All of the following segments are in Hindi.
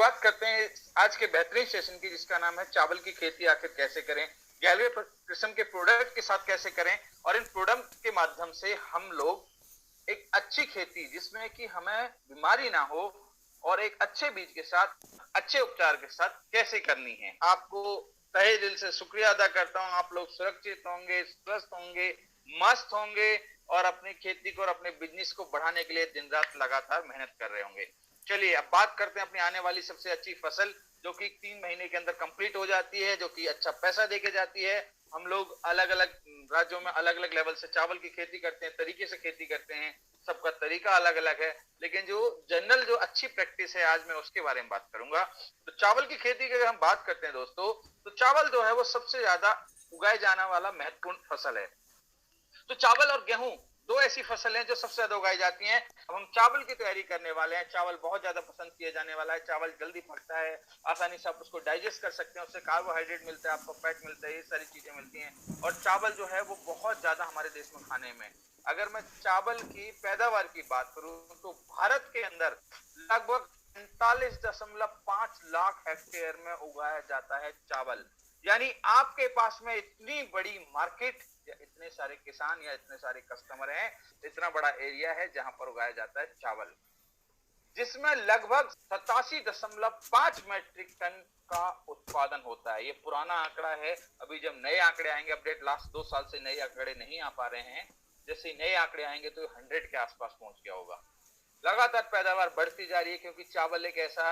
शुरुआत करते हैं आज के बेहतरीन सेशन की, जिसका नाम है चावल की खेती आखिर कैसे करें, 11वें किस्म के प्रोडक्ट के साथ कैसे करें और इन प्रोडक्ट के माध्यम से हम लोग एक अच्छी खेती जिसमें कि हमें बीमारी ना हो और एक अच्छे बीज के साथ अच्छे उपचार के साथ कैसे करनी है। आपको तहे दिल से शुक्रिया अदा करता हूं। आप लोग सुरक्षित होंगे, स्वस्थ होंगे, मस्त होंगे और अपनी खेती को और अपने बिजनेस को बढ़ाने के लिए दिन रात लगातार मेहनत कर रहे होंगे। चलिए अब बात करते हैं अपनी आने वाली सबसे अच्छी फसल, जो कि 3 महीने के अंदर कंप्लीट हो जाती है, जो कि अच्छा पैसा देके जाती है। हम लोग अलग अलग राज्यों में अलग अलग लेवल से चावल की खेती करते हैं, तरीके से खेती करते हैं, सबका तरीका अलग अलग है, लेकिन जो जनरल जो अच्छी प्रैक्टिस है आज मैं उसके बारे में बात करूंगा। तो चावल की खेती की अगर हम बात करते हैं दोस्तों, तो चावल जो है वो सबसे ज्यादा उगाए जाने वाला महत्वपूर्ण फसल है। तो चावल और गेहूं दो ऐसी फसल हैं जो सबसे ज्यादा उगाई जाती हैं। अब हम चावल की तैयारी करने वाले हैं। चावल बहुत ज्यादा पसंद किया जाने वाला है। चावल जल्दी पकता है, आसानी से आप उसको डाइजेस्ट कर सकते हैं, उससे कार्बोहाइड्रेट मिलता है, आपको फैट मिलता है, ये सारी चीजें मिलती हैं। और चावल जो है वो बहुत ज्यादा हमारे देश में खाने में, अगर मैं चावल की पैदावार की बात करूं तो भारत के अंदर लगभग 45.5 लाख हेक्टेयर में उगाया जाता है चावल। यानी आपके पास में इतनी बड़ी मार्केट या इतने सारे किसान या इतने सारे कस्टमर हैं, इतना बड़ा एरिया है जहां पर उगाया जाता है चावल, जिसमें लगभग 87.5 मैट्रिक टन का उत्पादन होता है। ये पुराना आंकड़ा है, अभी जब नए आंकड़े आएंगे, अपडेट लास्ट 2 साल से नए आंकड़े नहीं आ पा रहे हैं, जैसे ही नए आंकड़े आएंगे तो 100 के आसपास पहुंच गया होगा। लगातार पैदावार बढ़ती जा रही है, क्योंकि चावल एक ऐसा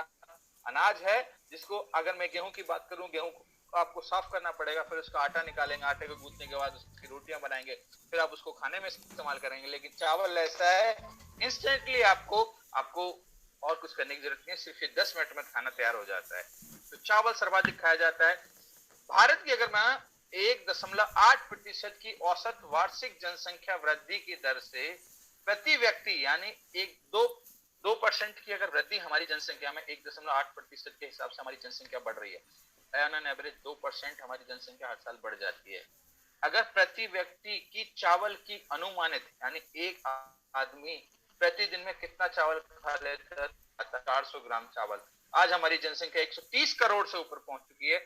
अनाज है जिसको, अगर मैं गेहूं की बात करूं, गेहूं को आपको साफ करना पड़ेगा, फिर उसका आटा निकालेंगे, आटे को गूंथने के बाद उसकी रोटियां बनाएंगे, फिर आप उसको खाने में इस्तेमाल करेंगे। लेकिन चावल ऐसा है, इंस्टेंटली आपको आपको और कुछ करने की जरूरत नहीं है, सिर्फ 10 मिनट में खाना तैयार हो जाता है। तो चावल सर्वाधिक खाया जाता है। भारत की अगर मैं 1.8% की औसत वार्षिक जनसंख्या वृद्धि की दर से प्रति व्यक्ति, यानी 2% की अगर वृद्धि हमारी जनसंख्या में, 1.8% के हिसाब से हमारी जनसंख्या बढ़ रही है। ऑन एन एवरेज 2% हमारी जनसंख्या हर साल बढ़ जाती है। अगर प्रति व्यक्ति की चावल की अनुमानित, यानी एक आदमी प्रतिदिन में कितना चावल खा लेता है, 400 ग्राम चावल। आज हमारी जनसंख्या 130 करोड़ से ऊपर पहुंच चुकी है।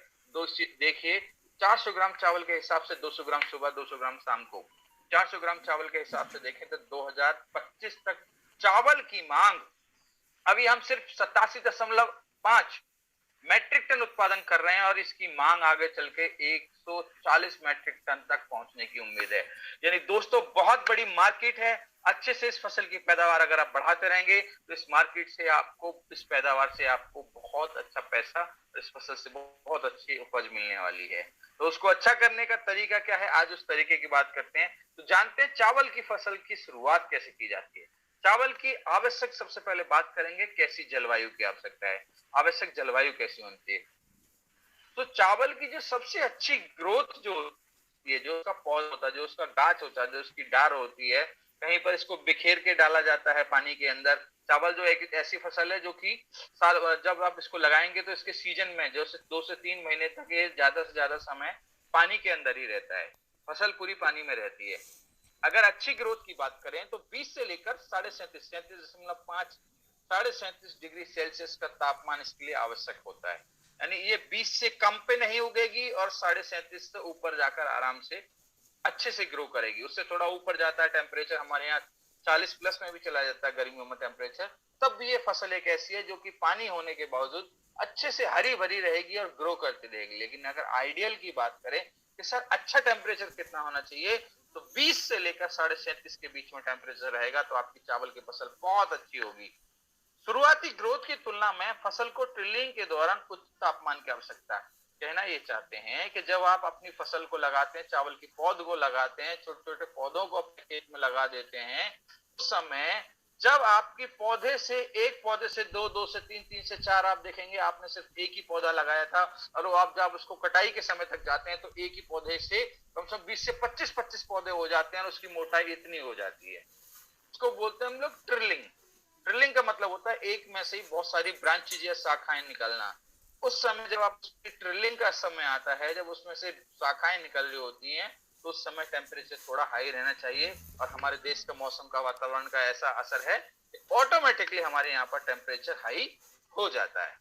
देखिए, 400 ग्राम चावल के हिसाब से 200 ग्राम सुबह, 200 ग्राम शाम को, 400 ग्राम चावल के हिसाब से देखें तो 2025 तक चावल की मांग, अभी हम सिर्फ 87.5 मैट्रिक टन उत्पादन कर रहे हैं और इसकी मांग आगे चल के 140 मैट्रिक टन तक पहुंचने की उम्मीद है। यानी दोस्तों बहुत बड़ी मार्केट है। अच्छे से इस फसल की पैदावार अगर आप बढ़ाते रहेंगे तो इस मार्केट से आपको, इस पैदावार से आपको बहुत अच्छा पैसा, इस फसल से बहुत अच्छी उपज मिलने वाली है। तो उसको अच्छा करने का तरीका क्या है, आज उस तरीके की बात करते हैं। तो जानते हैं चावल की फसल की शुरुआत कैसे की जाती है। चावल की आवश्यक, सबसे पहले बात करेंगे कैसी जलवायु की आवश्यकता है, आवश्यक जलवायु कैसी होती है। तो चावल की जो सबसे अच्छी ग्रोथ जो होती है, जो उसका पौधा होता है, जो उसका गाछ होता है, जो उसकी डार होती है, कहीं पर इसको बिखेर के डाला जाता है पानी के अंदर। चावल जो एक ऐसी फसल है जो कि साल, जब आप इसको लगाएंगे तो इसके सीजन में जो 2 से 3 महीने तक ये ज्यादा से ज्यादा समय पानी के अंदर ही रहता है, फसल पूरी पानी में रहती है। अगर अच्छी ग्रोथ की बात करें तो 20 से लेकर 37.5 डिग्री सेल्सियस का तापमान इसके लिए आवश्यक होता है। यानी ये 20 से कम पे नहीं उगेगी और 37.5 से ऊपर जाकर आराम से अच्छे से ग्रो करेगी। उससे थोड़ा ऊपर जाता है टेम्परेचर, हमारे यहाँ 40 प्लस में भी चला जाता है गर्मियों में टेम्परेचर, तब भी ये फसल एक ऐसी है जो कि पानी होने के बावजूद अच्छे से हरी भरी रहेगी और ग्रो करती रहेगी। लेकिन अगर आइडियल की बात करें कि सर अच्छा टेम्परेचर कितना होना चाहिए, तो 20 से लेकर 37.5 के बीच में टेम्परेचर रहेगा तो आपकी चावल की फसल बहुत अच्छी होगी। शुरुआती ग्रोथ की तुलना में फसल को टिलिंग के दौरान उच्च तापमान की आवश्यकता है। कहना ये चाहते हैं कि जब आप अपनी फसल को लगाते हैं, चावल की पौध को लगाते हैं, छोटे छोटे पौधों को अपने खेत में लगा देते हैं, उस समय जब आपके पौधे से, एक पौधे से दो, दो से तीन, तीन से चार, आप देखेंगे आपने सिर्फ एक ही पौधा लगाया था और वो आप जब उसको कटाई के समय तक जाते हैं तो एक ही पौधे से कम से कम 20 से 25 पौधे हो जाते हैं और उसकी मोटाई इतनी हो जाती है। उसको बोलते हैं हम लोग ट्रिलिंग। ट्रिलिंग का मतलब होता है एक में से ही बहुत सारी ब्रांचेज या शाखाएं निकलना। उस समय जब आप ट्रिलिंग का समय आता है, जब उसमें से शाखाएं निकल रही होती हैं, तो उस समय टेम्परेचर थोड़ा हाई रहना चाहिए। और हमारे देश का मौसम का, वातावरण का ऐसा असर है कि ऑटोमेटिकली हमारे यहाँ पर टेम्परेचर हाई हो जाता है।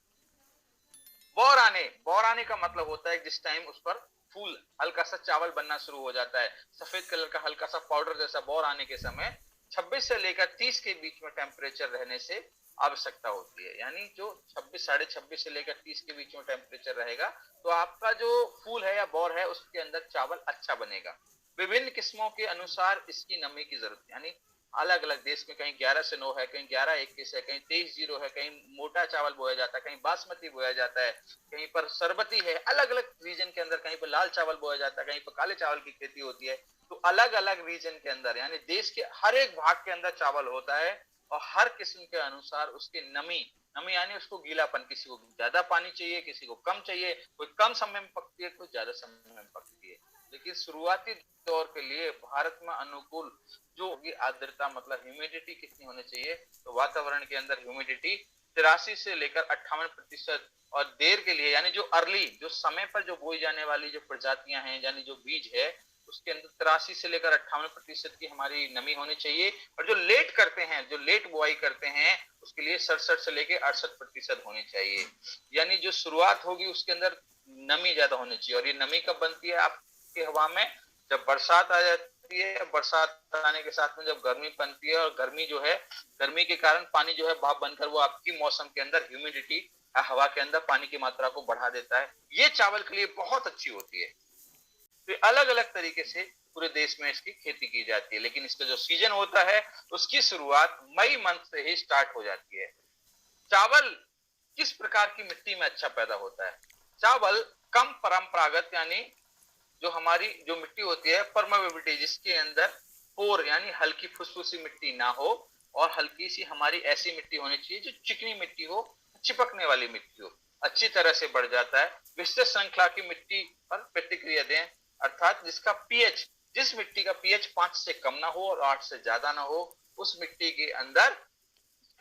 बौर आने का मतलब होता है जिस टाइम उस पर फूल हल्का सा चावल बनना शुरू हो जाता है, सफेद कलर का हल्का सा पाउडर जैसा बौर आने के समय 26 से लेकर 30 के बीच में टेम्परेचर रहने से आवश्यकता होती है। यानी जो 26 साढ़े 26 से लेकर 30 के बीच में टेम्परेचर रहेगा तो आपका जो फूल है या बौर है उसके अंदर चावल अच्छा बनेगा। विभिन्न किस्मों के अनुसार इसकी नमी की जरूरत, यानी अलग अलग देश में कहीं 11 से 9 है, कहीं 11-21 है, कहीं 23-0 है, कहीं मोटा चावल बोया जाता है, कहीं बासमती बोया जाता है, कहीं पर सरबती है, अलग अलग रीजन के अंदर कहीं पर लाल चावल बोया जाता है, कहीं पर काले चावल की खेती होती है। तो अलग अलग रीजन के अंदर यानी देश के हर एक भाग के अंदर चावल होता है और हर किस्म के अनुसार उसकी नमी नमी यानी उसको गीलापन, किसी को ज्यादा पानी चाहिए, किसी को कम चाहिए, कोई कम समय में पकती है, कोई ज्यादा समय में पकती है। लेकिन शुरुआती दौर के लिए भारत में अनुकूल जो होगी आर्द्रता, मतलब ह्यूमिडिटी कितनी होनी चाहिए, तो वातावरण के अंदर ह्यूमिडिटी 83 से लेकर 58%। और देर के लिए यानी जो अर्ली, जो समय पर जो बोई जाने वाली जो प्रजातियां हैं यानी जो बीज है उसके अंदर 83 से लेकर 58% की हमारी नमी होनी चाहिए। और जो लेट करते हैं, जो लेट बुआई करते हैं उसके लिए 67 से लेकर 68% होनी चाहिए। यानी जो शुरुआत होगी उसके अंदर नमी ज्यादा होनी चाहिए। और ये नमी कब बनती है आपकी हवा में, जब बरसात आ जाती है, बरसात आने के साथ में जब गर्मी बनती है, और गर्मी जो है, गर्मी के कारण पानी जो है भाप बनकर वो आपकी मौसम के अंदर ह्यूमिडिटी हवा के अंदर पानी की मात्रा को बढ़ा देता है। ये चावल के लिए बहुत अच्छी होती है। तो अलग अलग तरीके से पूरे देश में इसकी खेती की जाती है, लेकिन इसका जो सीजन होता है उसकी शुरुआत मई मंथ से ही स्टार्ट हो जाती है। चावल किस प्रकार की मिट्टी में अच्छा पैदा होता है? चावल कम परंपरागत यानी जो हमारी जो मिट्टी होती है परमेबिलिटी, जिसके अंदर पोर यानी हल्की फुसफुसी मिट्टी ना हो, और हल्की सी हमारी ऐसी मिट्टी होनी चाहिए जो चिकनी मिट्टी हो, चिपकने वाली मिट्टी हो, अच्छी तरह से बढ़ जाता है। विस्तृत श्रृंखला की मिट्टी पर प्रतिक्रिया दें, अर्थात जिसका पीएच, जिस मिट्टी का पीएच 5 से कम ना हो और 8 से ज्यादा ना हो, उस मिट्टी के अंदर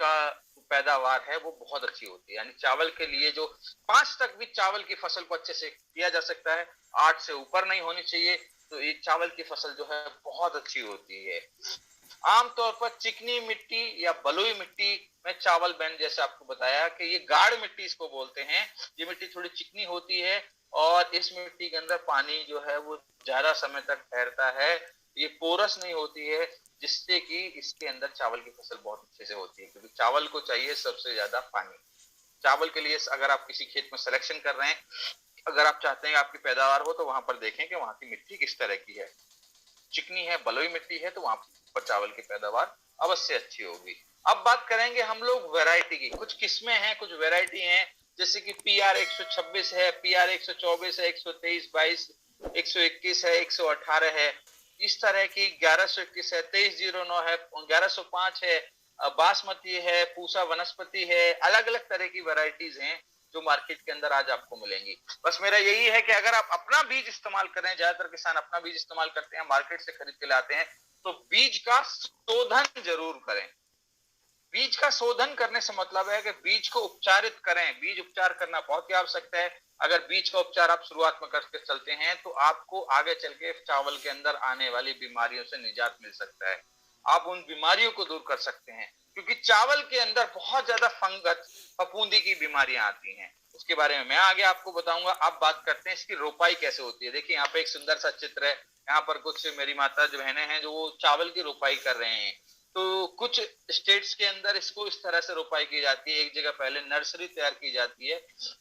का पैदावार है वो बहुत अच्छी होती है। यानी चावल के लिए जो 5 तक भी चावल की फसल को अच्छे से किया जा सकता है, 8 से ऊपर नहीं होनी चाहिए, तो ये चावल की फसल जो है बहुत अच्छी होती है। आमतौर पर चिकनी मिट्टी या बलुई मिट्टी में चावल बैन, जैसे आपको बताया कि ये गाढ़ मिट्टी इसको बोलते हैं, ये मिट्टी थोड़ी चिकनी होती है और इस मिट्टी के अंदर पानी जो है वो ज्यादा समय तक ठहरता है, ये पोरस नहीं होती है, जिससे कि इसके अंदर चावल की फसल बहुत अच्छे से होती है, क्योंकि चावल को चाहिए सबसे ज्यादा पानी। चावल के लिए अगर आप किसी खेत में सिलेक्शन कर रहे हैं, अगर आप चाहते हैं आपकी पैदावार हो, तो वहां पर देखें कि वहां की मिट्टी किस तरह की है। चिकनी है, बलुई मिट्टी है, तो वहां पर चावल की पैदावार अवश्य अच्छी होगी। अब बात करेंगे हम लोग वैरायटी की। कुछ किस्में हैं, कुछ वैरायटी हैं, जैसे कि PR 126 है, PR 124 है, 123-22, 121 है, 118 है, इस तरह की 1121 है, 2309 है, 1105 है, बासमती है, पूसा वनस्पति है, अलग अलग तरह की वैरायटीज हैं जो मार्केट के अंदर आज आपको मिलेंगी। बस मेरा यही है कि अगर आप अपना बीज इस्तेमाल करें, ज्यादातर किसान अपना बीज इस्तेमाल करते हैं, मार्केट से खरीद के लाते हैं, तो बीज का शोधन जरूर करें। बीज का शोधन करने से मतलब है कि बीज को उपचारित करें। बीज उपचार करना बहुत ही आवश्यक है। अगर बीज का उपचार आप शुरुआत में करके चलते हैं तो आपको आगे चल के चावल के अंदर आने वाली बीमारियों से निजात मिल सकता है, आप उन बीमारियों को दूर कर सकते हैं, क्योंकि चावल के अंदर बहुत ज्यादा फंगस, फफूंदी की बीमारियां आती हैं। उसके बारे में मैं आगे आपको बताऊंगा। आप बात करते हैं इसकी रोपाई कैसे होती है। देखिए यहाँ पे एक सुंदर सा चित्र है, यहाँ पर कुछ मेरी माता जो बहनें हैं जो वो चावल की रोपाई कर रहे हैं। तो कुछ स्टेट्स के अंदर इसको इस तरह से रोपाई की जाती है, एक जगह पहले नर्सरी तैयार की जाती है।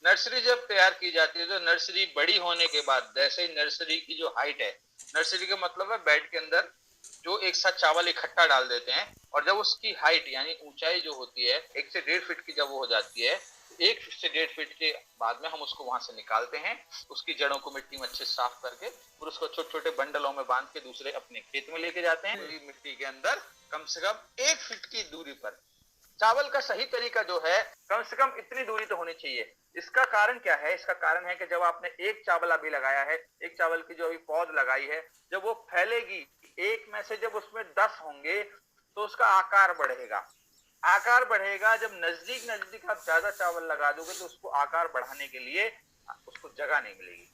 नर्सरी जब तैयार की जाती है तो नर्सरी बड़ी होने के बाद, जैसे नर्सरी की जो हाइट है, नर्सरी का मतलब है बेड के अंदर जो एक साथ चावल इकट्ठा डाल देते हैं, और जब उसकी हाइट यानी ऊंचाई जो होती है 1 से 1.5 फीट की जब वो हो जाती है, 1 से 1.5 फीट के बाद में हम उसको वहां से निकालते हैं, उसकी जड़ों को मिट्टी में अच्छे साफ करके फिर उसको छोटे छोटे बंडलों में बांध के दूसरे अपने खेत में लेके जाते हैं। मिट्टी के अंदर कम से कम 1 फीट की दूरी पर चावल का सही तरीका जो है, कम से कम इतनी दूरी तो होनी चाहिए। इसका कारण क्या है? इसका कारण है कि जब आपने एक चावल अभी लगाया है, एक चावल की जो अभी पौध लगाई है, जब वो फैलेगी, एक में से जब उसमें 10 होंगे तो उसका आकार बढ़ेगा। आकार बढ़ेगा, जब नजदीक नजदीक आप ज्यादा चावल लगा दोगे तो उसको आकार बढ़ाने के लिए उसको जगह नहीं मिलेगी।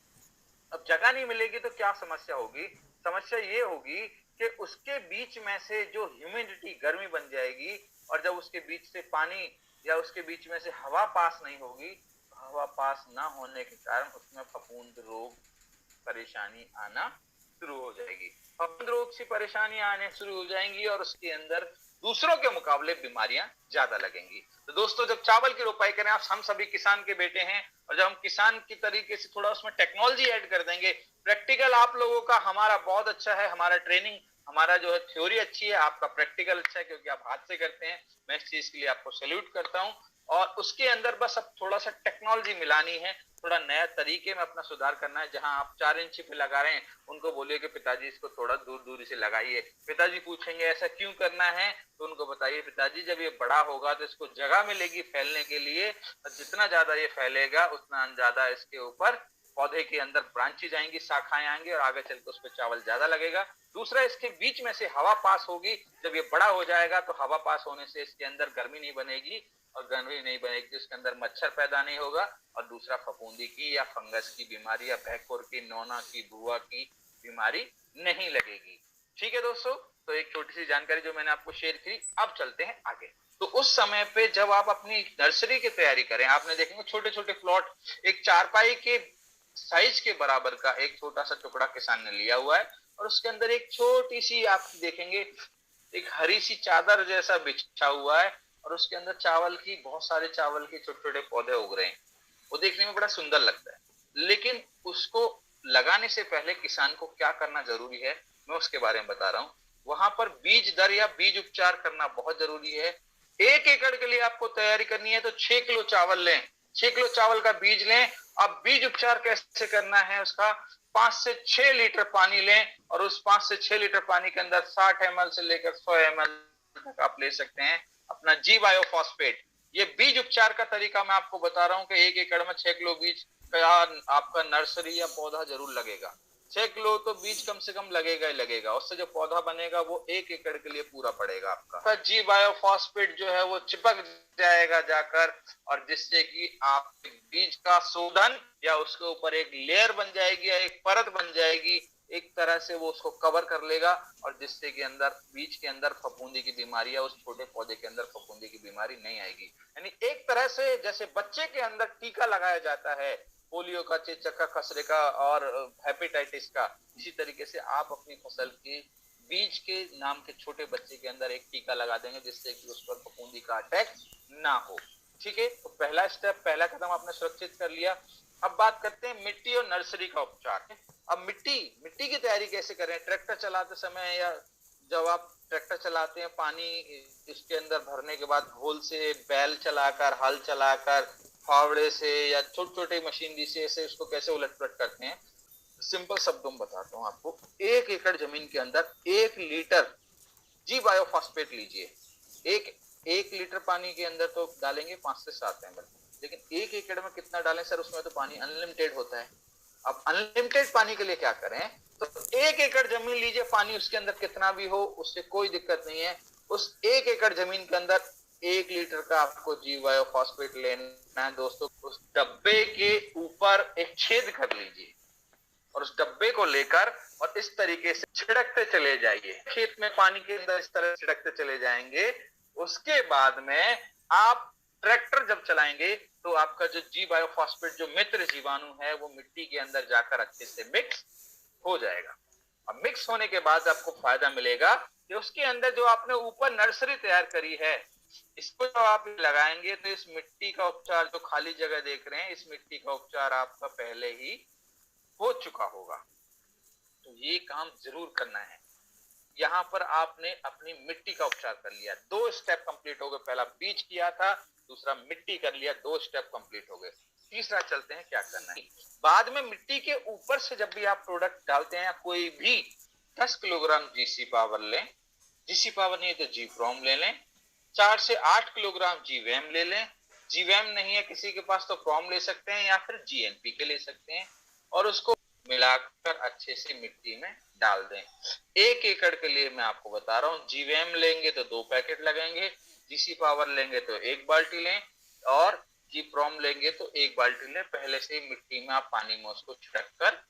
अब जगह नहीं मिलेगी तो क्या समस्या होगी? समस्या ये होगी कि उसके बीच में से जो ह्यूमिडिटी, गर्मी बन जाएगी, और जब उसके बीच से पानी या उसके बीच में से हवा पास नहीं होगी, हवा पास ना होने के कारण उसमें फफूंद रोग परेशानी आना शुरू हो जाएगी। फफूंद रोग से परेशानी आने शुरू हो जाएंगी और उसके अंदर दूसरों के मुकाबले बीमारियां ज्यादा लगेंगी। तो दोस्तों, जब चावल की रोपाई करें, आप हम सभी किसान के बेटे हैं, और जब हम किसान की तरीके से थोड़ा उसमें टेक्नोलॉजी ऐड कर देंगे, प्रैक्टिकल आप लोगों का हमारा बहुत अच्छा है, हमारा ट्रेनिंग, हमारा जो है थ्योरी अच्छी है, आपका प्रैक्टिकल अच्छा है क्योंकि आप हाथ से करते हैं। मैं इस चीज के लिए आपको सैल्यूट करता हूं। और उसके अंदर बस अब थोड़ा सा टेक्नोलॉजी मिलानी है, थोड़ा नया तरीके में अपना सुधार करना है। जहां आप 4 इंच पे लगा रहे हैं, उनको बोलिए कि पिताजी इसको थोड़ा दूर दूरी से लगाइए। पिताजी पूछेंगे ऐसा क्यों करना है, तो उनको बताइए पिताजी जब ये बड़ा होगा तो इसको जगह मिलेगी फैलने के लिए, और जितना ज्यादा ये फैलेगा उतना ज्यादा इसके ऊपर पौधे के अंदर ब्रांचेज आएंगी, शाखाएं आएंगी, और आगे चलकर उस पर चावल ज्यादा लगेगा। दूसरा, इसके बीच में से हवा पास होगी। जब ये बड़ा हो जाएगा तो हवा पास होने से इसके अंदर गर्मी नहीं बनेगी, और गर्मी नहीं बनेगी उसके अंदर मच्छर पैदा नहीं होगा, और दूसरा फफूंदी की या फंगस की बीमारी या भैंकुर की, नोना की, भुआ की बीमारी नहीं लगेगी। ठीक है दोस्तों, तो एक छोटी सी जानकारी जो मैंने आपको शेयर की। अब चलते हैं आगे। तो उस समय पे जब आप अपनी नर्सरी की तैयारी करें, आपने देखेंगे छोटे छोटे प्लॉट, एक चारपाई के साइज के बराबर का एक छोटा सा टुकड़ा किसान ने लिया हुआ है, और उसके अंदर एक छोटी सी आप देखेंगे एक हरी सी चादर जैसा बिछा हुआ है, और उसके अंदर चावल की बहुत सारे चावल के छोटे छोटे पौधे उग रहे हैं। वो देखने में बड़ा सुंदर लगता है, लेकिन उसको लगाने से पहले किसान को क्या करना जरूरी है, मैं उसके बारे में बता रहा हूँ। वहां पर बीज दर या बीज उपचार करना बहुत जरूरी है। 1 एकड़ के लिए आपको तैयारी करनी है तो 6 किलो चावल लें, 6 किलो चावल का बीज लें। अब बीज उपचार कैसे करना है उसका, 5 से 6 लीटर पानी लें, और उस 5 से 6 लीटर पानी के अंदर 60 ml से लेकर 100 ml तक आप ले सकते हैं अपना जी बायोफॉस्फेट। ये बीज उपचार का तरीका मैं आपको बता रहा हूँ कि 1 एकड़ में 6 किलो बीज का आपका नर्सरी या पौधा जरूर लगेगा। 6 किलो तो बीज कम से कम लगेगा ही लगेगा, उससे जो पौधा बनेगा वो 1 एकड़ के लिए पूरा पड़ेगा आपका। जी बायोफॉस्फेट जो है वो चिपक जाएगा जाकर, और जिससे कि आप बीज का शोधन या उसके ऊपर एक लेयर बन जाएगी या एक परत बन जाएगी, एक तरह से वो उसको कवर कर लेगा, और जिससे कि अंदर बीज के अंदर फफूंदी की बीमारी या उस छोटे पौधे के अंदर फफूंदी की बीमारी नहीं आएगी। यानी एक तरह से जैसे बच्चे के अंदर टीका लगाया जाता है पोलियो का, चेचक का, खसरे का और हेपेटाइटिस का, इसी तरीके से आप अपनी फसल के बीज के नाम के छोटे बच्चे के अंदर एक टीका लगा देंगे, जिससे कि उस पर फफूंदी का अटैक ना हो। ठीक है, तो पहला स्टेप, पहला कदम आपने सुरक्षित कर लिया। अब बात करते हैं मिट्टी और नर्सरी का उपचार। अब मिट्टी मिट्टी की तैयारी कैसे करें, ट्रैक्टर चलाते समय या जब आप ट्रैक्टर चलाते हैं, पानी इसके अंदर भरने के बाद घोल से, बैल चलाकर, हल चलाकर, फावड़े से या छोटे छोटे मशीनरी से ऐसे उसको कैसे उलट पलट करते हैं, सिंपल शब्दों में बताता हूँ आपको। 1 एकड़ जमीन के अंदर 1 लीटर जी बायोफॉस्फेट लीजिए। एक 1 लीटर पानी के अंदर तो डालेंगे 5 से 7 ml, लेकिन 1 एकड़ में कितना डालें सर, उसमें तो पानी अनलिमिटेड होता है। अब अनलिमिटेड पानी के लिए क्या करें, तो 1 एकड़ जमीन लीजिए, पानी उसके अंदर कितना भी हो उससे कोई दिक्कत नहीं है। उस 1 एकड़ जमीन के अंदर 1 लीटर का आपको जी बायोफॉस्फेट लेना है दोस्तों। उस डब्बे के ऊपर एक छेद कर लीजिए, और उस डब्बे को लेकर और इस तरीके से छिड़कते चले जाइए, खेत में पानी के अंदर इस तरह छिड़कते चले जाएंगे। उसके बाद में आप ट्रैक्टर जब चलाएंगे तो आपका जो जी बायोफॉस्फेट जो मित्र जीवाणु है वो मिट्टी के अंदर जाकर अच्छे से मिक्स हो जाएगा। अब मिक्स होने के बाद आपको फायदा मिलेगा कि उसके अंदर जो आपने ऊपर नर्सरी तैयार करी है, इसको जब आप लगाएंगे तो इस मिट्टी का उपचार, जो खाली जगह देख रहे हैं, इस मिट्टी का उपचार आपका पहले ही हो चुका होगा। तो ये काम जरूर करना है। यहाँ पर आपने अपनी मिट्टी का उपचार कर लिया, 2 स्टेप कंप्लीट हो गए। पहला बीज किया था, दूसरा मिट्टी कर लिया, 2 स्टेप कंप्लीट हो गए। तीसरा चलते हैं क्या करना है। बाद में मिट्टी के ऊपर से जब भी आप प्रोडक्ट डालते हैं, कोई भी 10 किलोग्राम जीसी पावर लें, जीसी पावर नहीं है तो जी प्रोम ले लें, 4 से 8 किलोग्राम जीवैम ले लें, जीवैम नहीं है किसी के पास तो प्रोम ले सकते हैं या फिर जीएनपी के ले सकते हैं, और उसको मिलाकर अच्छे से मिट्टी में डाल दें। 1 एकड़ के लिए मैं आपको बता रहा हूँ, जीवैम लेंगे तो 2 पैकेट लगेंगे, जीसी पावर लेंगे तो 1 बाल्टी लें, और जी प्रोम लेंगे तो 1 बाल्टी लें। पहले से ही मिट्टी में आप पानी में उसको छिड़क कर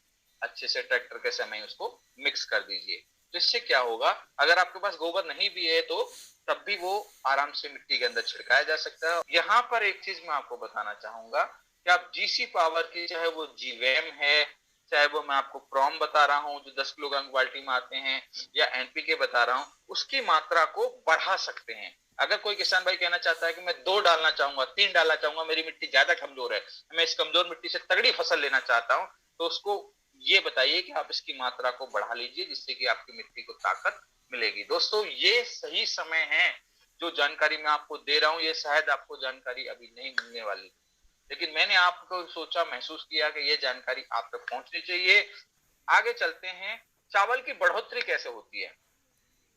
अच्छे से ट्रैक्टर के समय उसको मिक्स कर दीजिए। तो इससे क्या होगा, अगर आपके पास गोबर नहीं भी है तो तब भी वो आराम से मिट्टी के अंदर छिड़काया जा सकता है। यहाँ पर एक चीज मैं आपको बताना चाहूंगा कि आप जीसी पावर की, चाहे वो जीवैम है, चाहे वो मैं आपको प्रॉम बता रहा हूं जो 10 किलोग्राम बाल्टी में आते हैं, या एनपीके बता रहा हूं, उसकी मात्रा को बढ़ा सकते हैं। अगर कोई किसान भाई कहना चाहता है कि मैं 2 डालना चाहूंगा, 3 डालना चाहूंगा, मेरी मिट्टी ज्यादा कमजोर है, मैं इस कमजोर मिट्टी से तगड़ी फसल लेना चाहता हूं, तो उसको ये बताइए कि आप इसकी मात्रा को बढ़ा लीजिए, जिससे कि आपकी मिट्टी को ताकत मिलेगी। दोस्तों, ये सही समय है, जो जानकारी मैं आपको दे रहा हूं, ये शायद आपको जानकारी अभी नहीं मिलने वाली, लेकिन मैंने आपको सोचा, महसूस किया कि ये जानकारी आप तक पहुंचनी चाहिए। आगे चलते हैं, चावल की बढ़ोतरी कैसे होती है।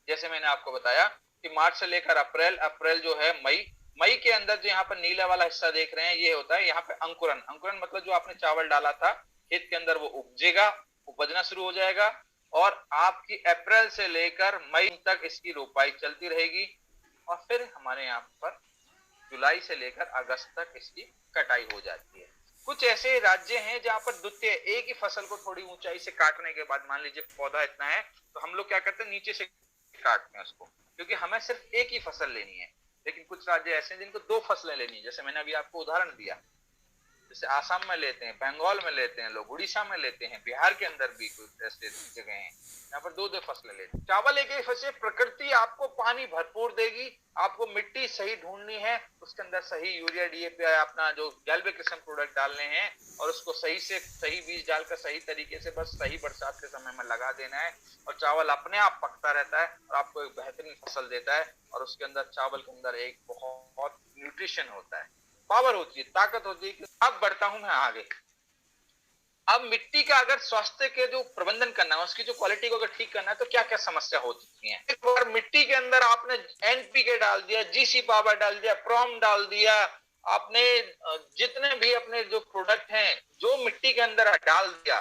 जैसे मैंने आपको बताया कि मार्च से लेकर अप्रैल, अप्रैल जो है मई, मई के अंदर जो यहाँ पर नीला वाला हिस्सा देख रहे हैं, ये होता है यहाँ पे अंकुरन। अंकुरन मतलब जो आपने चावल डाला था खेत के अंदर, वो उपजेगा, उपजना शुरू हो जाएगा, और आपकी अप्रैल से लेकर मई तक इसकी रोपाई चलती रहेगी, और फिर हमारे यहाँ पर जुलाई से लेकर अगस्त तक इसकी कटाई हो जाती है। कुछ ऐसे राज्य हैं जहां पर द्वितीय, एक ही फसल को थोड़ी ऊंचाई से काटने के बाद, मान लीजिए पौधा इतना है, तो हम लोग क्या करते हैं, नीचे से काटते हैं उसको, क्योंकि हमें सिर्फ एक ही फसल लेनी है। लेकिन कुछ राज्य ऐसे हैं जिनको 2 फसलें लेनी है, जैसे मैंने अभी आपको उदाहरण दिया, जैसे आसाम में लेते हैं, बंगाल में लेते हैं लोग, उड़ीसा में लेते हैं, बिहार के अंदर भी कुछ ऐसे जगह हैं यहाँ पर 2-2 फसलें लेते हैं। चावल एक फसल, प्रकृति आपको पानी भरपूर देगी, आपको मिट्टी सही ढूंढनी है, उसके अंदर सही यूरिया, डीएपी, अपना जो गैल्वेकिसन प्रोडक्ट डालने हैं, और उसको सही से सही बीज डालकर सही तरीके से बस सही बरसात के समय में लगा देना है, और चावल अपने आप पकता रहता है और आपको एक बेहतरीन फसल देता है। और उसके अंदर, चावल के अंदर एक बहुत न्यूट्रिशन होता है, पावर होती है, ताकत होती है। अब बढ़ता हूं मैं आगे। अब मिट्टी का अगर स्वास्थ्य के जो प्रबंधन करना है, उसकी जो क्वालिटी को अगर ठीक करना है, तो क्या क्या समस्या हो सकती है। एक बार मिट्टी के अंदर आपने एनपीके डाल दिया, जीसी पावर डाल दिया, प्रॉम डाल दिया, आपने जितने भी अपने जो प्रोडक्ट हैं जो मिट्टी के अंदर डाल दिया,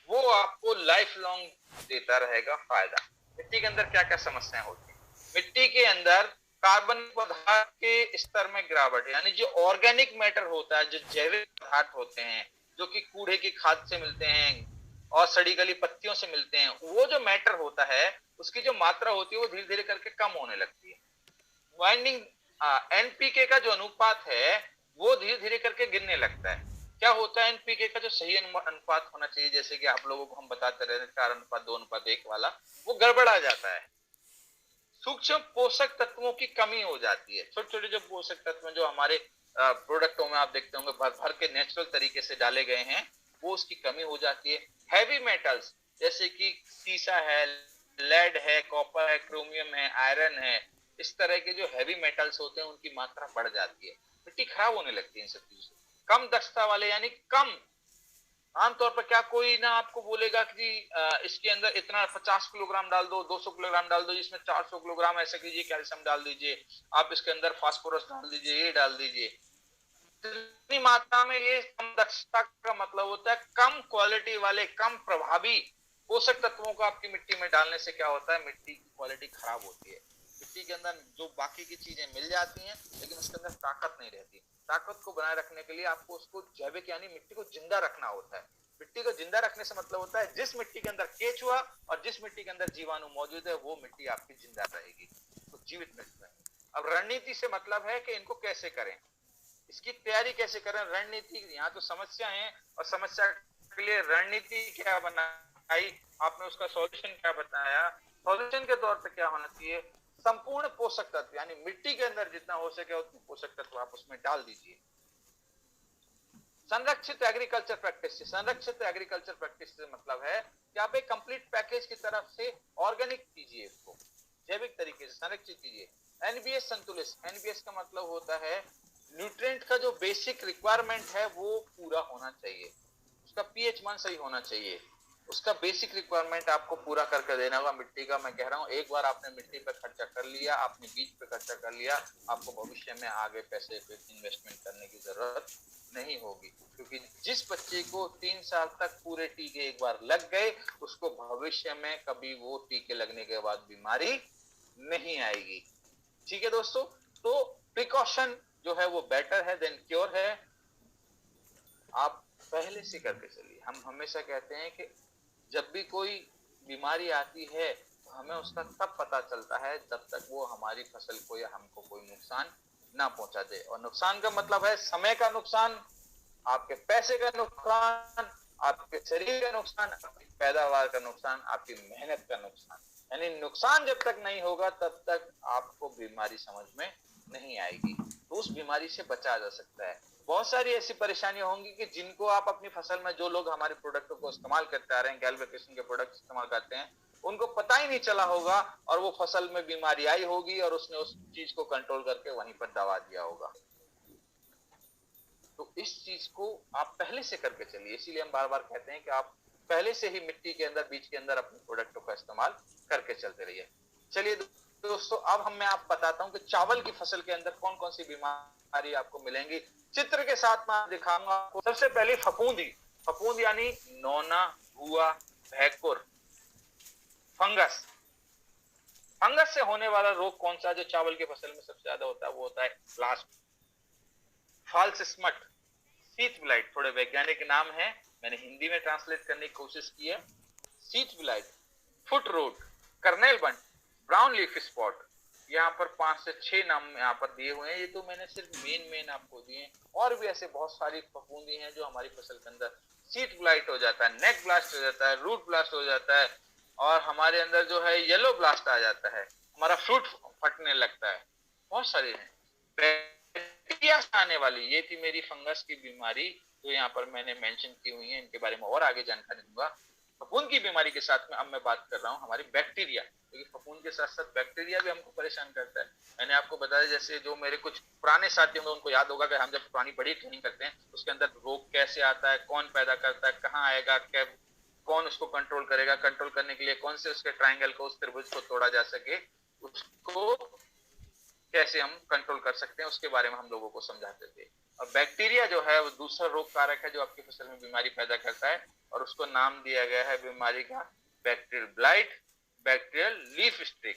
वो आपको लाइफ लॉन्ग देता रहेगा फायदा। मिट्टी के अंदर क्या क्या समस्याएं होती है। मिट्टी के अंदर कार्बन पदार्थ के स्तर में गिरावट, यानी जो ऑर्गेनिक मैटर होता है, जो जैविक पदार्थ होते हैं, जो कि कूड़े की खाद से मिलते हैं और सड़ी गली पत्तियों से मिलते हैं, वो जो मैटर होता है, उसकी जो मात्रा होती है वो धीरे धीरे करके कम होने लगती है। वाइंडिंग, एनपीके का जो अनुपात है वो धीरे धीरे करके गिरने लगता है। क्या होता है, एनपीके का जो सही अनुपात होना चाहिए, जैसे कि आप लोगों को हम बताते रहे हैं 4:2:1 वाला, वो गड़बड़ा जाता है। सूक्ष्म पोषक तत्वों की कमी हो जाती है। छोटे छोटे जो पोषक तत्व जो हमारे प्रोडक्टों में आप देखते होंगे भर भर के नेचुरल तरीके से डाले गए हैं, वो उसकी कमी हो जाती है। हैवी मेटल्स जैसे कि सीसा है, लेड है, कॉपर है, क्रोमियम है, आयरन है, इस तरह के जो हैवी मेटल्स होते हैं उनकी मात्रा बढ़ जाती है, मिट्टी खराब होने लगती है इन सब चीजों से। कम दक्षता वाले, यानी कम, आमतौर पर क्या कोई ना आपको बोलेगा कि इसके अंदर इतना 50 किलोग्राम डाल दो, 200 किलोग्राम डाल दो, इसमें 400 किलोग्राम ऐसा कीजिए, कैल्शियम डाल दीजिए, आप इसके अंदर फास्फोरस डाल दीजिए, ये डाल दीजिए। इतनी मात्रा में, ये कम दक्षता का मतलब होता है कम क्वालिटी वाले, कम प्रभावी पोषक तत्वों को आपकी मिट्टी में डालने से क्या होता है, मिट्टी की क्वालिटी खराब होती है। मिट्टी के अंदर जो बाकी की चीजें मिल जाती हैं, लेकिन उसके अंदर ताकत नहीं रहती। ताकत को बनाए रखने के लिए आपको उसको जैविक, यानी मिट्टी को जिंदा रखना होता है। मिट्टी को जिंदा रखने से मतलब होता है जिस मिट्टी के अंदर केचुआ और जिस मिट्टी के अंदर जीवाणु मौजूद है, वो मिट्टी आपकी जिंदा रहेगी, तो जीवित मिट्टी रहेगी। अब रणनीति से मतलब है कि इनको कैसे करें, इसकी तैयारी कैसे करें। रणनीति, यहाँ तो समस्या है, और समस्या के लिए रणनीति क्या बनाई आपने, उसका सॉल्यूशन क्या बताया। सॉल्यूशन के तौर पे क्या होना चाहिए, संपूर्ण पोषक तत्व, यानी मिट्टी के अंदर जितना हो सके उतने पोषक तत्व आप उसमें डाल दीजिए। संरक्षित एग्रीकल्चर प्रैक्टिस से, संरक्षित एग्रीकल्चर प्रैक्टिस से मतलब है कि आप एक कंप्लीट पैकेज की तरफ से ऑर्गेनिक कीजिए, इसको जैविक तरीके से संरक्षित कीजिए। एनबीएस संतुलित, एनबीएस का मतलब होता है न्यूट्रिएंट का जो बेसिक रिक्वायरमेंट है वो पूरा होना चाहिए, उसका पीएच मान सही होना चाहिए, उसका बेसिक रिक्वायरमेंट आपको पूरा करके देना होगा मिट्टी का। मैं कह रहा हूँ, एक बार आपने मिट्टी पर खर्चा कर लिया, आपने बीज पे खर्चा कर लिया, आपको भविष्य में आगे पैसे पे इन्वेस्टमेंट करने की जरूरत नहीं होगी, क्योंकि जिस बच्चे को 3 साल तक पूरे टीके एक बार लग गए, उसको भविष्य में कभी वो टीके लगने के बाद बीमारी नहीं आएगी। ठीक है दोस्तों, तो प्रिकॉशन जो है वो बेटर है देन क्योर है। आप पहले से करके चलिए। हम हमेशा कहते हैं कि जब भी कोई बीमारी आती है तो हमें उसका तब पता चलता है जब तक वो हमारी फसल को या हमको कोई नुकसान ना पहुंचा दे। और नुकसान का मतलब है समय का नुकसान, आपके पैसे का नुकसान, आपके शरीर का नुकसान, आपकी पैदावार का नुकसान, आपकी मेहनत का नुकसान। यानी नुकसान जब तक नहीं होगा तब तक आपको बीमारी समझ में नहीं आएगी, तो उस बीमारी से बचा जा सकता है। बहुत सारी ऐसी परेशानियां होंगी कि जिनको आप अपनी फसल में, जो लोग हमारे प्रोडक्टों को इस्तेमाल करते आ रहे हैं, गैल्वेकेशन के प्रोडक्ट इस्तेमाल करते हैं, उनको पता ही नहीं चला होगा और वो फसल में बीमारी आई होगी और उसने उस चीज को कंट्रोल करके वहीं पर दवा दिया होगा। तो इस चीज को आप पहले से करके चलिए, इसीलिए हम बार बार कहते हैं कि आप पहले से ही मिट्टी के अंदर, बीज के अंदर अपने प्रोडक्टों का इस्तेमाल करके चलते रहिए। चलिए दोस्तों, अब मैं आपको बताता हूं कि चावल की फसल के अंदर कौन कौन सी बीमारी आपको मिलेंगी। चित्र के साथ मैं दिखाऊंगा आपको। सबसे पहले फफूंदी। फफूंद यानी नौना, भुआ, भैकुर, फंगस। फंगस से होने वाला रोग कौन सा जो चावल की फसल में सबसे ज्यादा होता है, वो होता है blast, false smut, sheath blight. थोड़े वैज्ञानिक नाम है, मैंने हिंदी में ट्रांसलेट करने की कोशिश की है। Seed blight, foot rot, kernel bunt, brown leaf spot. यहाँ पर 5 से 6 नाम यहाँ पर दिए हुए हैं, ये तो मैंने सिर्फ मेन आपको दिए हैं। और भी ऐसे बहुत सारी फफूंदी हैं जो हमारी फसल के अंदर, सीट ब्लाइट हो जाता है, नेक ब्लास्ट हो जाता है, रूट ब्लास्ट हो जाता है, और हमारे अंदर जो है येलो ब्लास्ट आ जाता है, हमारा फ्रूट फटने लगता है। बहुत सारे हैं। बैक्टीरिया से आने वाली, ये थी मेरी फंगस की बीमारी जो यहाँ पर मैंने मेंशन की हुई है, इनके बारे में और आगे जानकारी दूंगा। फफूंद की बीमारी के साथ में अब मैं बात कर रहा हूँ हमारी बैक्टीरिया, क्योंकि फफूंद के साथ साथ बैक्टीरिया भी हमको परेशान करता है। मैंने आपको बताया, जैसे जो मेरे कुछ पुराने साथी होंगे उनको याद होगा कि हम जब पुरानी बड़ी ट्रेनिंग करते हैं उसके अंदर रोग कैसे आता है, कौन पैदा करता है, कहाँ आएगा, कौन उसको कंट्रोल करेगा, कंट्रोल करने के लिए कौन से उसके ट्राइंगल को, उस त्रिभुज को तोड़ा जा सके, उसको कैसे हम कंट्रोल कर सकते हैं, उसके बारे में हम लोगों को समझाते थे। और बैक्टीरिया जो है वो दूसरा रोग कारक है जो आपकी फसल में बीमारी पैदा करता है, और उसको नाम दिया गया है बीमारी का bacterial blight, bacterial leaf streak.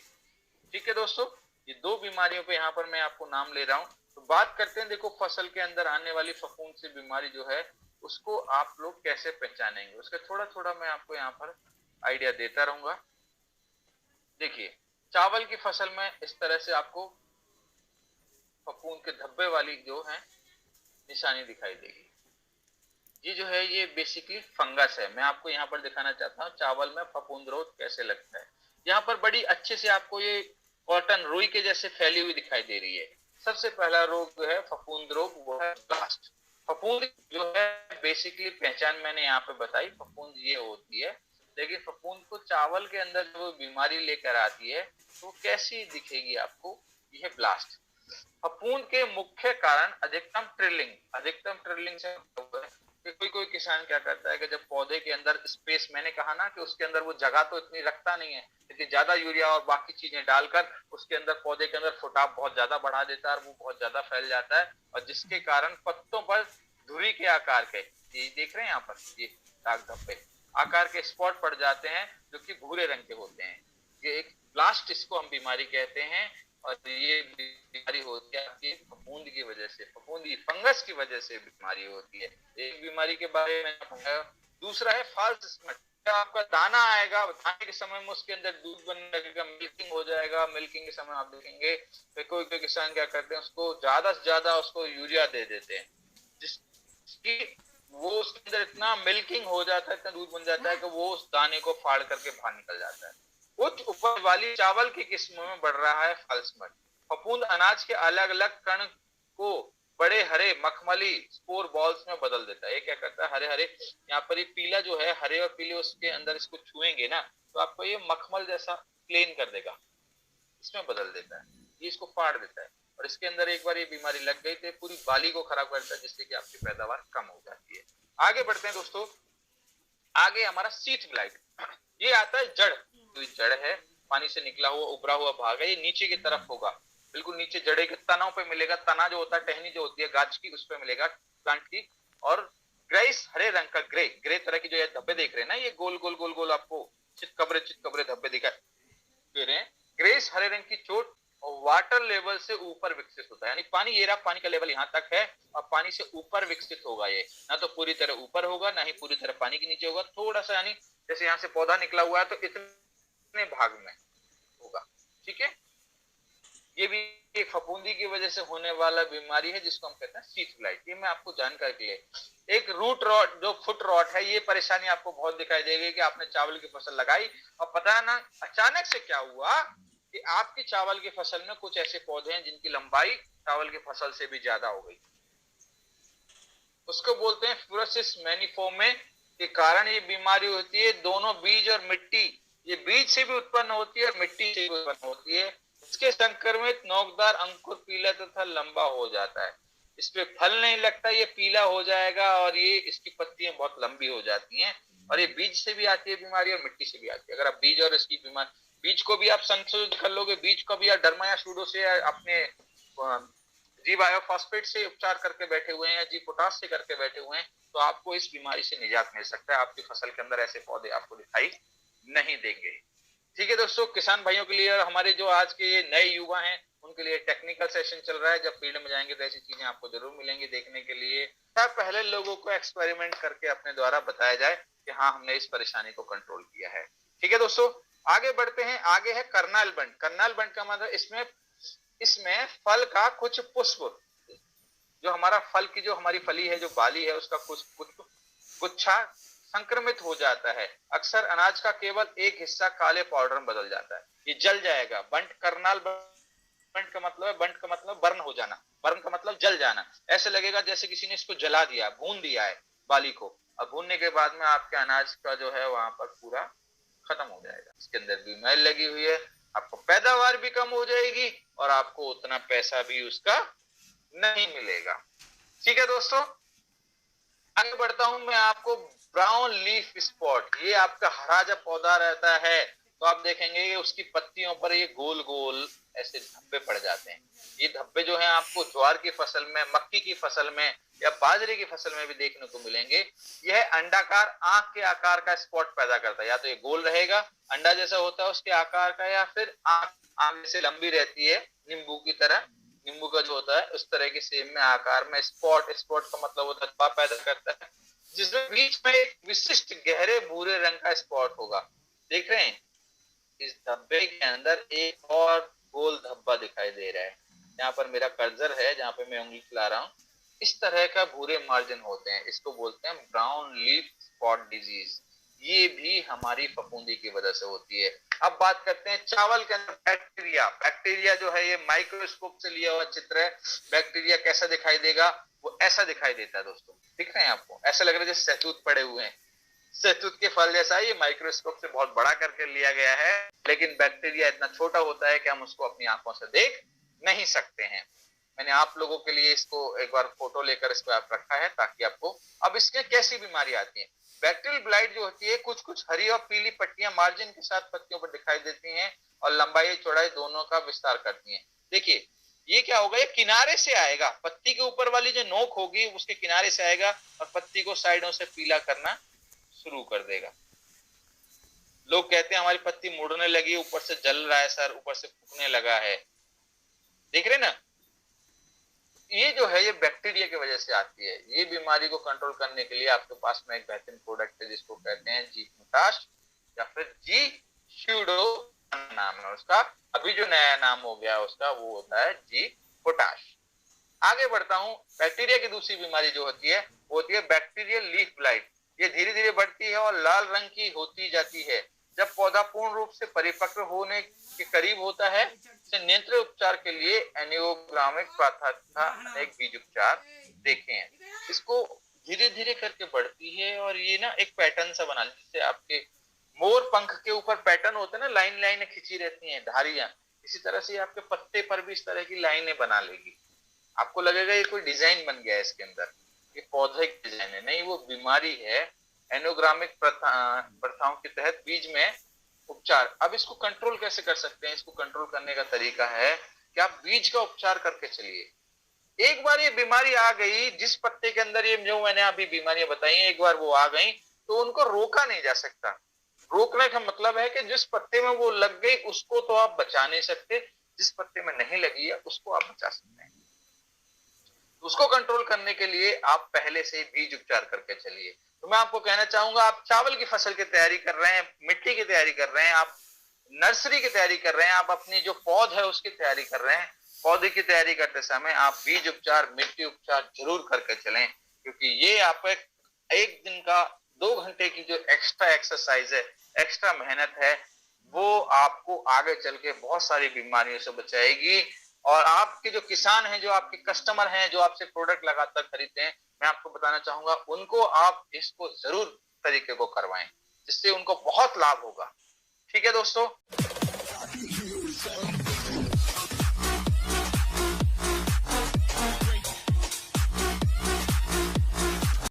ठीक है दोस्तों, ये 2 बीमारियों पे यहाँ पर मैं आपको नाम ले रहा हूँ। तो बात करते हैं, देखो फसल के अंदर आने वाली फफूंद से बीमारी जो है उसको आप लोग कैसे पहचानेंगे, उसका थोड़ा थोड़ा मैं आपको यहाँ पर आइडिया देता रहूंगा। देखिए, चावल की फसल में इस तरह से आपको फफूंद के धब्बे वाली जो है निशानी दिखाई देगी। ये जो है ये बेसिकली फंगस है। मैं आपको यहाँ पर दिखाना चाहता हूँ चावल में फफूंद रोग कैसे लगता है। यहाँ पर बड़ी अच्छे से आपको ये कॉटन रुई के जैसे फैली हुई दिखाई दे रही है। सबसे पहला रोग जो है फफूंद रोग, वो है ब्लास्ट। फफूंद जो है बेसिकली पहचान मैंने यहाँ पे बताई, फफूंद ये होती है। लेकिन फफूंद को चावल के अंदर जो बीमारी लेकर आती है तो कैसी दिखेगी आपको, यह ब्लास्ट। फफूंद के मुख्य कारण अधिकतम ट्रिलिंग से कोई किसान क्या करता है कि जब पौधे के अंदर स्पेस, मैंने कहा ना कि उसके अंदर वो जगह तो इतनी रखता नहीं है, लेकिन ज्यादा यूरिया और बाकी चीजें डालकर उसके अंदर पौधे के अंदर फुटाव बहुत ज्यादा बढ़ा देता है और वो बहुत ज्यादा फैल जाता है, और जिसके कारण पत्तों पर धुरी के आकार के, ये देख रहे हैं यहाँ पर, ये दाग धब्बे आकार के स्पॉट पड़ जाते हैं जो कि भूरे रंग के होते हैं। ये एक ब्लास्ट, इसको हम बीमारी कहते हैं, और ये बीमारी होती है आपकी फफूंद की वजह से, फफूंदी फंगस की वजह से बीमारी होती है। एक बीमारी के बारे में बताया। दूसरा है फॉल्स स्मट। आपका दाना आएगा, दाने के समय में उसके अंदर दूध बनने लगेगा, मिल्किंग हो जाएगा। मिल्किंग के समय आप देखेंगे तो कोई किसान क्या करते हैं, उसको ज्यादा से ज्यादा उसको यूरिया दे देते हैं, जिसकी वो उसके अंदर इतना मिल्किंग हो जाता है, इतना दूध बन जाता है कि वो उस दाने को फाड़ करके बाहर निकल जाता है। उच्च उपज वाली चावल की किस्मों में बढ़ रहा है फॉल्स स्मट। फफूंद अनाज के अलग अलग कण को बड़े हरे मखमली स्पोर बॉल्स में बदल देता है। ये क्या करता है, हरे हरे, यहाँ पर ये पीला जो है, हरे और पीले, उसके अंदर इसको छुएंगे ना तो आपको ये मखमल जैसा प्लेन कर देगा, इसमें बदल देता है, ये इसको फाड़ देता है। और इसके अंदर एक बार ये बीमारी लग गई तो पूरी बाली को खराब करता है, जिससे कि आपकी पैदावार कम हो जाती है। आगे बढ़ते हैं दोस्तों। आगे हमारा सीट ब्लाइट, ये आता है जड़, तो जड़ है पानी से निकला हुआ उभरा हुआ भाग है, ये नीचे की तरफ होगा, बिल्कुल नीचे जड़े के तनाव पे मिलेगा। तना जो होता है, टहनी जो होती है गाछ की, उस पे मिलेगा प्लांट की। और ग्रेइस हरे रंग का, ग्रे ग्रे तरह की जो ये धब्बे देख रहे हैं ना, ये गोल गोल गोल गोल आपको चितकबरे धब्बे दिखाई दे रहे हैं। ग्रेइस हरे रंग की चोट और वाटर लेवल से ऊपर विकसित होता है, यानी पानी, ये रहा पानी का लेवल यहाँ तक है और पानी से ऊपर विकसित होगा। ये ना तो पूरी तरह ऊपर होगा, ना ही पूरी तरह पानी के नीचे होगा, थोड़ा सा, यानी जैसे यहाँ से पौधा निकला हुआ है तो इतने भाग में होगा। ठीक है, ये भी एक फफूंदी की वजह से होने वाला बीमारी है जिसको हम कहते हैं सीड फ्लाइट। ये मैं आपको जानकारी के लिए। एक रूट रॉट, जो फुट रॉट है, ये परेशानी आपको बहुत दिखाई देगी कि आपने चावल की फसल लगाई और पता ना अचानक से क्या हुआ कि आपकी चावल की फसल में कुछ ऐसे पौधे हैं जिनकी लंबाई चावल की फसल से भी ज्यादा हो गई। उसको बोलते हैं फ्लोरोसिस मैनिफोर्मे के कारण ये बीमारी होती है। दोनों बीज और मिट्टी, ये बीज से भी उत्पन्न होती है और मिट्टी से भी उत्पन्न होती है। इसके संक्रमित नोकदार अंकुर पीला तथा लंबा हो जाता है। इस पे फल नहीं लगता, ये पीला हो जाएगा और ये इसकी पत्तियां बहुत लंबी हो जाती हैं। और ये बीज से भी आती है बीमारी और मिट्टी से भी आती है। अगर आप बीज और इसकी बीमारी, बीज को भी आप संशोधित कर लोगे, बीज को भी आप डर्मा या सूडो से अपने जी बायोफॉस्फेट से उपचार करके बैठे हुए हैं या जी पोटास से करके बैठे हुए हैं, तो आपको इस बीमारी से निजात मिल सकता है। आपकी फसल के अंदर ऐसे पौधे आपको दिखाई नहीं देंगे। ठीक है दोस्तों, किसान भाइयों के लिए और हमारे जो आज के ये नए युवा हैं उनके लिए टेक्निकल सेशन चल रहा है। जब फील्ड में जाएंगे तो ऐसी चीजें आपको जरूर मिलेंगी देखने के लिए। पहले लोगों को एक्सपेरिमेंट करके अपने द्वारा बताया जाए कि हाँ, हमने इस परेशानी को कंट्रोल किया है। ठीक है दोस्तों, आगे बढ़ते हैं। आगे है करनाल बंट। करनाल बंट का मतलब इसमें फल का कुछ पुष्प, जो हमारा फल की जो हमारी फली है, जो बाली है, उसका कुछ गुच्छा संक्रमित हो जाता है। अक्सर अनाज का केवल एक हिस्सा काले पाउडर में बदल जाता है, ये जल जाएगा। बंट, करनाल बंट का मतलब है, बंट का मतलब बर्न हो जाना, बर्न का मतलब जल जाना। ऐसे लगेगा जैसे किसी ने इसको जला दिया, भून दिया है बाली को, और भूनने के बाद में आपके अनाज का जो है वहां पर पूरा खत्म हो जाएगा। इसके अंदर भी मैल लगी हुई है, आपको पैदावार भी कम हो जाएगी और आपको उतना पैसा भी उसका नहीं मिलेगा। ठीक है दोस्तों, आगे बढ़ता हूं मैं। आपको ब्राउन लीफ स्पॉट, ये आपका हरा जब पौधा रहता है तो आप देखेंगे कि उसकी पत्तियों पर ये गोल गोल ऐसे धब्बे पड़ जाते हैं। ये धब्बे जो हैं आपको ज्वार की फसल में, मक्की की फसल में या बाजरे की फसल में भी देखने को मिलेंगे। यह अंडाकार आंख के आकार का स्पॉट पैदा करता है। या तो ये गोल रहेगा, अंडा जैसा होता है उसके आकार का, या फिर आंख से लंबी रहती है नींबू की तरह, नींबू का जो होता है उस तरह के सेम में आकार में। स्पॉट, स्पॉट का मतलब होता है धब्बा पैदा करता है, जिसमें बीच में एक विशिष्ट गहरे भूरे रंग का स्पॉट होगा। देख रहे हैं, इस धब्बे के अंदर एक और गोल धब्बा दिखाई दे रहा है। यहाँ पर मेरा कर्सर है जहाँ पे मैं उंगली चला रहा हूँ, इस तरह का भूरे मार्जिन होते हैं। इसको बोलते हैं ब्राउन लीफ स्पॉट डिजीज। ये भी हमारी फफूंदी की वजह से होती है। अब बात करते हैं चावल के अंदर बैक्टीरिया। बैक्टीरिया जो है ये माइक्रोस्कोप से लिया हुआ चित्र है। बैक्टीरिया कैसा दिखाई देगा, वो ऐसा दिखाई देता है दोस्तों। दिख रहे हैं आपको, ऐसा लग रहा है जैसे सहतूत पड़े हुए हैं, सहतूत के फल जैसा। ये माइक्रोस्कोप से बहुत बड़ा करके लिया गया है, लेकिन बैक्टीरिया इतना छोटा होता है कि हम उसको अपनी आंखों से देख नहीं सकते हैं। मैंने आप लोगों के लिए इसको एक बार फोटो लेकर इसको आप रखा है ताकि आपको, अब इसमें कैसी बीमारी आती है। बैक्टीरियल ब्लाइट जो होती है, कुछ कुछ हरी और पीली पट्टियां मार्जिन के साथ पत्तियों पर दिखाई देती हैं और लंबाई चौड़ाई दोनों का विस्तार करती हैं। देखिए ये क्या होगा, ये किनारे से आएगा, पत्ती के ऊपर वाली जो नोक होगी उसके किनारे से आएगा और पत्ती को साइडों से पीला करना शुरू कर देगा। लोग कहते हैं हमारी पत्ती मुड़ने लगी, ऊपर से जल रहा है सर, ऊपर से फूकने लगा है। देख रहे ना, ये जो है ये बैक्टीरिया की वजह से आती है। ये बीमारी को कंट्रोल करने के लिए आपके पास में एक बेहतरीन प्रोडक्ट है जिसको कहते हैं जी पोटाश या फिर जी स्यूडो नाम है उसका। अभी जो नया नाम हो गया उसका वो होता है जी पोटाश। आगे बढ़ता हूं। बैक्टीरिया की दूसरी बीमारी जो होती है वो होती है बैक्टीरियल लीफ ब्लाइट। ये धीरे धीरे बढ़ती है और लाल रंग की होती जाती है। जब पौधा पूर्ण रूप से परिपक्व होने के करीब होता है, इसे नियंत्रित उपचार के लिए एनियोग्रामिक तथा अनेक बीज उपचार देखे हैं। इसको धीरे धीरे करके बढ़ती है और ये ना एक पैटर्न सा बना, जैसे आपके मोर पंख के ऊपर पैटर्न होते हैं ना, लाइन लाइन खिंची रहती हैं धारियां, इसी तरह से आपके पत्ते पर भी इस तरह की लाइनें बना लेगी। आपको लगेगा ये कोई डिजाइन बन गया है इसके अंदर, ये पौधे की डिजाइन है, नहीं वो बीमारी है। एनोग्रामिक प्रथाओं के तहत बीज में उपचार। अब इसको कंट्रोल कैसे कर सकते हैं, इसको कंट्रोल करने का तरीका है कि आप बीज का उपचार करके चलिए। एक बार ये बीमारी आ गई, जिस पत्ते के अंदर ये जो मैंने अभी बीमारियां बताई हैं, एक बार वो आ गई तो उनको रोका नहीं जा सकता। रोकने का मतलब है कि जिस पत्ते में वो लग गई उसको तो आप बचा नहीं सकते, जिस पत्ते में नहीं लगी है उसको आप बचा सकते हैं। उसको कंट्रोल करने के लिए आप पहले से ही बीज उपचार करके चलिए। तो मैं आपको कहना चाहूंगा, आप चावल की फसल की तैयारी कर रहे हैं, मिट्टी की तैयारी कर रहे हैं, आप नर्सरी की तैयारी कर रहे हैं, आप अपनी जो पौध है उसकी तैयारी कर रहे हैं, पौधे की तैयारी करते समय आप बीज उपचार, मिट्टी उपचार जरूर करके चलें, क्योंकि ये आप एक दिन का 2 घंटे की जो एक्स्ट्रा एक्सरसाइज है, एक्स्ट्रा मेहनत है, वो आपको आगे चल के बहुत सारी बीमारियों से बचाएगी। और आपके जो किसान हैं, जो आपके कस्टमर हैं, जो आपसे प्रोडक्ट लगातार खरीदते हैं, मैं आपको बताना चाहूंगा उनको आप इसको जरूर तरीके को करवाएं, जिससे उनको बहुत लाभ होगा। ठीक है दोस्तों।